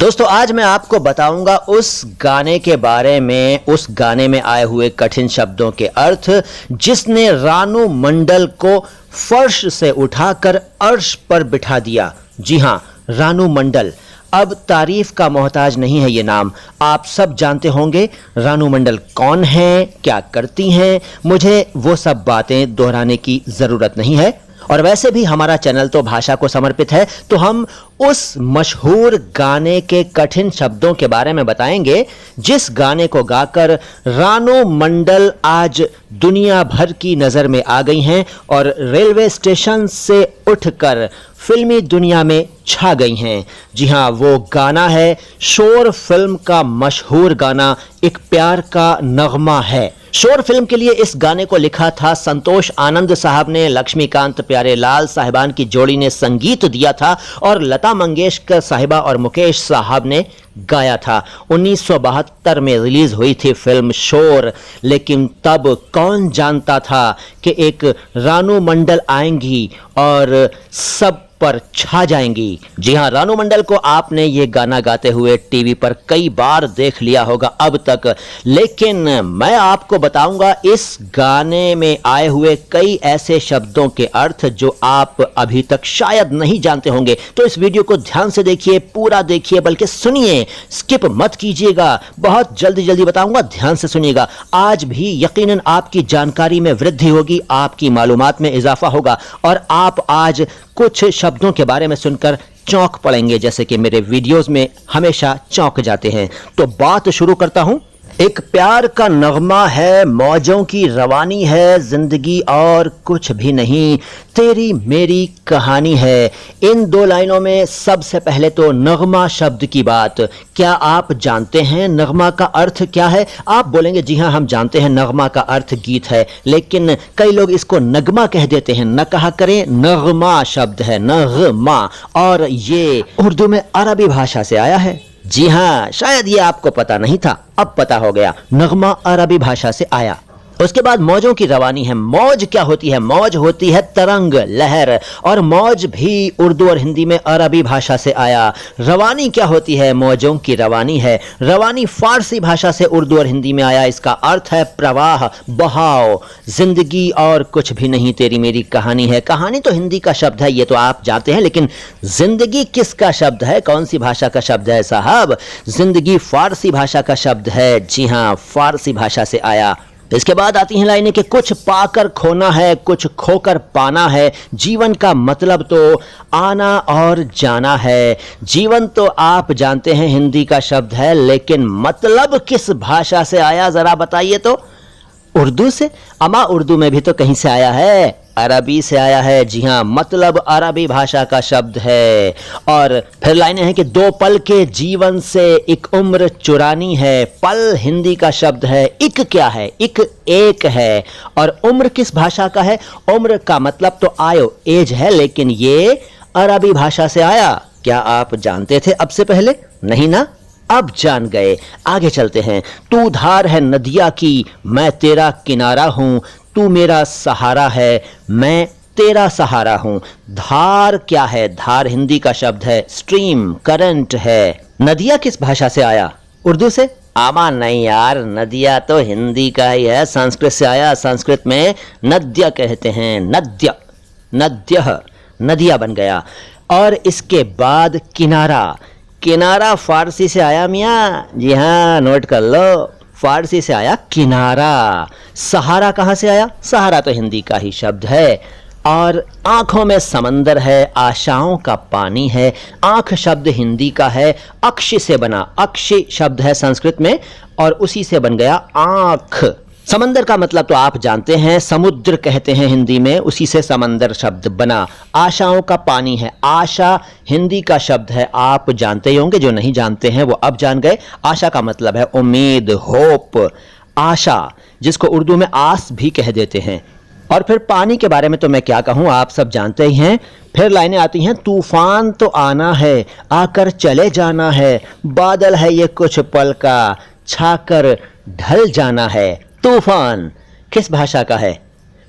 दोस्तों आज मैं आपको बताऊंगा उस गाने के बारे में, उस गाने में आए हुए कठिन शब्दों के अर्थ जिसने रानू मंडल को फर्श से उठाकर अर्श पर बिठा दिया। जी हां, रानू मंडल। अब तारीफ का मोहताज नहीं है ये नाम, आप सब जानते होंगे रानू मंडल कौन है, क्या करती हैं। मुझे वो सब बातें दोहराने की जरूरत नहीं है। और वैसे भी हमारा चैनल तो भाषा को समर्पित है, तो हम उस मशहूर गाने के कठिन शब्दों के बारे में बताएंगे जिस गाने को गाकर रानू मंडल आज दुनिया भर की नजर में आ गई हैं और रेलवे स्टेशन से उठकर फिल्मी दुनिया में छा गई हैं। जी हां, वो गाना है शोर फिल्म का मशहूर गाना एक प्यार का नगमा है। शोर फिल्म के लिए इस गाने को लिखा था संतोष आनंद साहब ने, लक्ष्मीकांत प्यारेलाल साहिबान की जोड़ी ने संगीत दिया था और लता मंगेशकर साहिबा और मुकेश साहब ने गाया था। 1972 में रिलीज हुई थी फिल्म शोर, लेकिन तब कौन जानता था कि एक रानू मंडल आएंगी और सब पर छा जाएंगी। जी हां, रानू मंडल को आपने ये गाना गाते हुए टीवी पर कई बार देख लिया होगा अब तक, लेकिन मैं आपको बताऊंगा इस गाने में आए हुए कई ऐसे शब्दों के अर्थ जो आप अभी तक शायद नहीं जानते होंगे। तो इस वीडियो को ध्यान से देखिए, पूरा देखिए, बल्कि सुनिए, स्किप मत कीजिएगा। बहुत जल्दी जल्दी बताऊंगा, ध्यान से सुनिएगा। आज भी यकीनन आपकी जानकारी में वृद्धि होगी, आपकी मालूमात में इजाफा होगा और आप आज कुछ शब्दों के बारे में सुनकर चौंक पड़ेंगे, जैसे कि मेरे वीडियोस में हमेशा चौंक जाते हैं। तो बात शुरू करता हूं। एक प्यार का नगमा है, मौजों की रवानी है, जिंदगी और कुछ भी नहीं, तेरी मेरी कहानी है। इन दो लाइनों में सबसे पहले तो नगमा शब्द की बात। क्या आप जानते हैं नगमा का अर्थ क्या है? आप बोलेंगे जी हां, हम जानते हैं नगमा का अर्थ गीत है, लेकिन कई लोग इसको नगमा कह देते हैं। न कहा करें, नगमा शब्द है, नगमा, और ये उर्दू में अरबी भाषा से आया है। जी हां, शायद ये आपको पता नहीं था, अब पता हो गया। नगमा अरबी भाषा से आया। उसके बाद मौजों की रवानी है। मौज क्या होती है? मौज होती है तरंग, लहर, और मौज भी उर्दू और हिंदी में अरबी भाषा से आया। रवानी क्या होती है? मौजों की रवानी है। रवानी फारसी भाषा से उर्दू और हिंदी में आया। इसका अर्थ है प्रवाह, बहाव। जिंदगी और कुछ भी नहीं, तेरी मेरी कहानी है। कहानी तो हिंदी का शब्द है, ये तो आप जानते हैं, लेकिन जिंदगी किसका शब्द है? कौन सी भाषा का शब्द है साहब? जिंदगी फारसी भाषा का शब्द है। जी हां, फारसी भाषा से आया। इसके बाद आती हैं लाइनें कि कुछ पाकर खोना है, कुछ खोकर पाना है। जीवन का मतलब तो आना और जाना है। जीवन तो आप जानते हैं हिंदी का शब्द है, लेकिन मतलब किस भाषा से आया जरा बताइए तो? उर्दू से? अमा उर्दू में भी तो कहीं से आया है, अरबी से आया है। जी हां, मतलब अरबी भाषा का शब्द है। और फिर लाइनें हैं कि दो पल के जीवन से एक उम्र चुरानी है। पल हिंदी का शब्द है। इक क्या है? इक एक है। और उम्र किस भाषा का है? उम्र का मतलब तो आयो, एज है, लेकिन ये अरबी भाषा से आया। क्या आप जानते थे अब से पहले? नहीं ना? अब जान गए। आगे चलते हैं। तू धार है नदिया की, मैं तेरा किनारा हूं। तू मेरा सहारा है, मैं तेरा सहारा हूं। धार क्या है? धार हिंदी का शब्द है, स्ट्रीम, करंट है। नदिया किस भाषा से आया? उर्दू से? आमा नहीं यार, नदिया तो हिंदी का ही है, संस्कृत से आया। संस्कृत में नद्य कहते हैं, नद्य, नद्य, नदिया बन गया। और इसके बाद किनारा। किनारा फारसी से आया मियाँ। जी हाँ, नोट कर लो, फारसी से आया किनारा। सहारा कहां से आया? सहारा तो हिंदी का ही शब्द है। और आंखों में समंदर है, आशाओं का पानी है। आंख शब्द हिंदी का है, अक्ष से बना। अक्ष शब्द है संस्कृत में और उसी से बन गया आंख। समंदर का मतलब तो आप जानते हैं, समुद्र कहते हैं हिंदी में, उसी से समंदर शब्द बना। आशाओं का पानी है। आशा हिंदी का शब्द है, आप जानते ही होंगे, जो नहीं जानते हैं वो अब जान गए। आशा का मतलब है उम्मीद, होप, आशा, जिसको उर्दू में आस भी कह देते हैं। और फिर पानी के बारे में तो मैं क्या कहूं, आप सब जानते ही हैं। फिर लाइनें आती हैं, तूफान तो आना है, आकर चले जाना है। बादल है ये कुछ पल का, छाकर ढल जाना है। तूफान किस भाषा का है?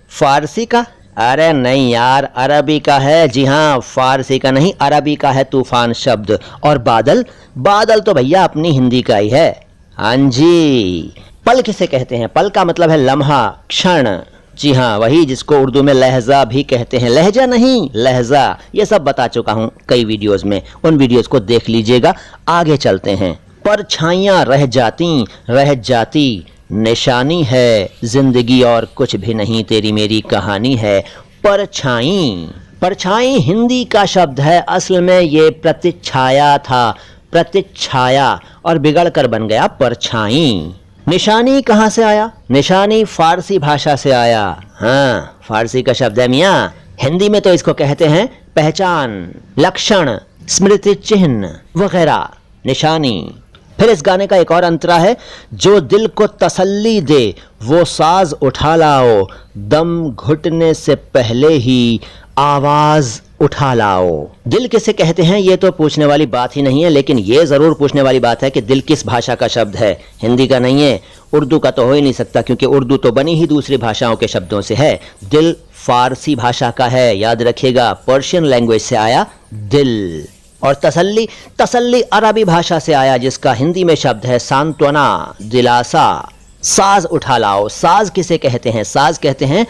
फारसी का? अरे नहीं यार, अरबी का है। जी हाँ, फारसी का नहीं, अरबी का है तूफान शब्द। और बादल, बादल तो भैया अपनी हिंदी का ही है। हाँ जी। पल किसे कहते हैं? पल का मतलब है लम्हा, क्षण। जी हाँ, वही जिसको उर्दू में लहजा भी कहते हैं। लहजा नहीं, लहजा। ये सब बता चुका हूँ कई वीडियोस में, उन वीडियोस को देख लीजिएगा। आगे चलते हैं। परछाइयाँ रह जाती, रह जाती, निशानी है जिंदगी और कुछ भी नहीं, तेरी मेरी कहानी है। परछाई, परछाई हिंदी का शब्द है। असल में ये प्रतिच्छाया था, प्रतिच्छाया, और बिगड़ कर बन गया परछाई। निशानी कहाँ से आया? निशानी फारसी भाषा से आया। हाँ, फारसी का शब्द है मियाँ। हिंदी में तो इसको कहते हैं पहचान, लक्षण, स्मृति चिन्ह वगैरह, निशानी। फिर इस गाने का एक और अंतरा है, जो दिल को तसल्ली दे वो साज उठा लाओ, दम घुटने से पहले ही आवाज उठा लाओ। दिल किसे कहते हैं ये तो पूछने वाली बात ही नहीं है, लेकिन ये जरूर पूछने वाली बात है कि दिल किस भाषा का शब्द है। हिंदी का नहीं है, उर्दू का तो हो ही नहीं सकता, क्योंकि उर्दू तो बनी ही दूसरी भाषाओं के शब्दों से है। दिल फारसी भाषा का है, याद रखिएगा, पर्शियन लैंग्वेज से आया दिल। और तसल्ली, तसल्ली अरबी भाषा से आया, जिसका हिंदी में शब्द है सांत्वना, दिलासा। साज उठा लाओ, साज किसे कहते हैं? साज कहते हैं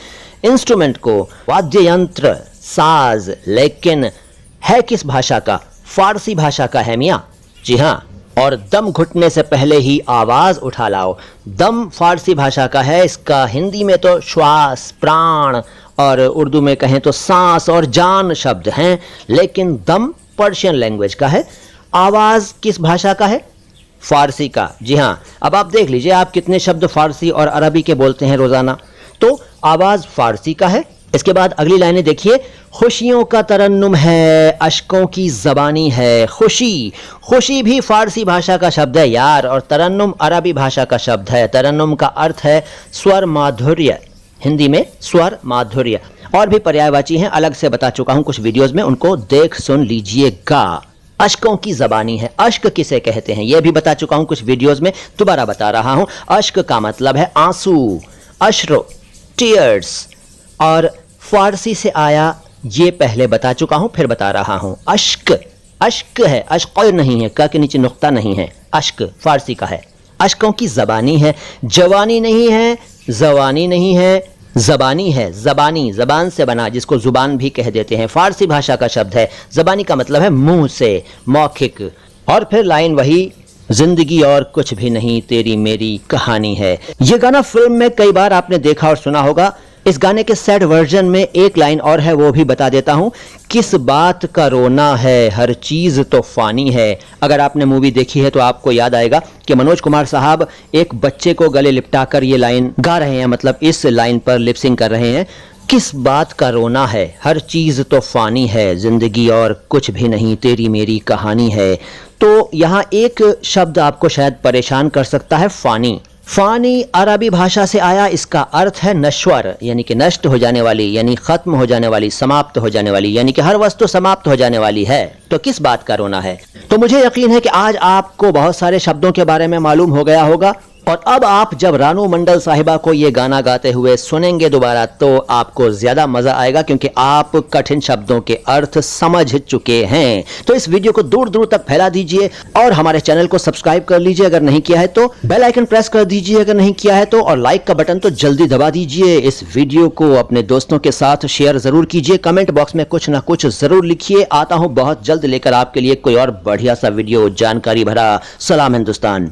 इंस्ट्रूमेंट को, वाद्य यंत्र, साज। लेकिन है किस भाषा का? फारसी भाषा का है मियाँ। जी हाँ। और दम घुटने से पहले ही आवाज उठा लाओ, दम फारसी भाषा का है, इसका हिंदी में तो श्वास, प्राण, और उर्दू में कहें तो सांस और जान शब्द हैं, लेकिन दम पर्शियन लैंग्वेज का है। आवाज किस भाषा का है? फारसी का। जी हाँ। अब आप देख लीजिए, आप कितने शब्द फारसी और अरबी के बोलते हैं रोजाना, तो आवाज फारसी का है। इसके बाद अगली लाइनें देखिए, खुशियों का तरन्नुम है, अश्कों की जबानी है। खुशी, खुशी भी फारसी भाषा का शब्द है यार, और तरन्नुम अरबी भाषा का शब्द है। तरन्नुम का अर्थ है स्वर माधुर्य, हिंदी में स्वर माधुर्य। और भी पर्यायवाची हैं, अलग से बता चुका हूं कुछ वीडियोस में, उनको देख सुन लीजिएगा। अश्कों की जबानी है, अश्क किसे कहते हैं यह भी बता चुका हूं कुछ वीडियोस में, दोबारा बता रहा हूं। अश्क का मतलब है आंसू, अश्रु, टीयर्स, और फारसी से आया, ये पहले बता चुका हूं, फिर बता रहा हूं। अश्क, अश्क है, अश्क नहीं है, का के नीचे नुक्ता नहीं है, अश्क फारसी का है। अश्कों की जबानी है, जवानी नहीं है, जवानी नहीं है, जबानी है। जबानी, जबान से बना, जिसको जुबान भी कह देते हैं, फारसी भाषा का शब्द है। जबानी का मतलब है मुंह से, मौखिक। और फिर लाइन वही, जिंदगी और कुछ भी नहीं, तेरी मेरी कहानी है। ये गाना फिल्म में कई बार आपने देखा और सुना होगा। इस गाने के सैड वर्जन में एक लाइन और है, वो भी बता देता हूं। किस बात का रोना है, हर चीज तो फानी है। अगर आपने मूवी देखी है तो आपको याद आएगा कि मनोज कुमार साहब एक बच्चे को गले लिपटाकर ये लाइन गा रहे हैं, मतलब इस लाइन पर लिपसिंग कर रहे हैं। किस बात का रोना है, हर चीज तो फानी है, जिंदगी और कुछ भी नहीं, तेरी मेरी कहानी है। तो यहाँ एक शब्द आपको शायद परेशान कर सकता है, फानी। फानी अरबी भाषा से आया, इसका अर्थ है नश्वर, यानी कि नष्ट हो जाने वाली, यानी खत्म हो जाने वाली, समाप्त हो जाने वाली, यानी कि हर वस्तु समाप्त हो जाने वाली है। तो किस बात का रोना है? तो मुझे यकीन है कि आज आपको बहुत सारे शब्दों के बारे में मालूम हो गया होगा, और अब आप जब रानू मंडल साहिबा को ये गाना गाते हुए सुनेंगे दोबारा, तो आपको ज्यादा मजा आएगा, क्योंकि आप कठिन शब्दों के अर्थ समझ चुके हैं। तो इस वीडियो को दूर दूर तक फैला दीजिए, और हमारे चैनल को सब्सक्राइब कर लीजिए अगर नहीं किया है तो, बेल आइकन प्रेस कर दीजिए अगर नहीं किया है तो, और लाइक का बटन तो जल्दी दबा दीजिए। इस वीडियो को अपने दोस्तों के साथ शेयर जरूर कीजिए, कमेंट बॉक्स में कुछ ना कुछ जरूर लिखिए। आता हूं बहुत जल्द लेकर आपके लिए कोई और बढ़िया सा वीडियो, जानकारी भरा। सलाम हिंदुस्तान।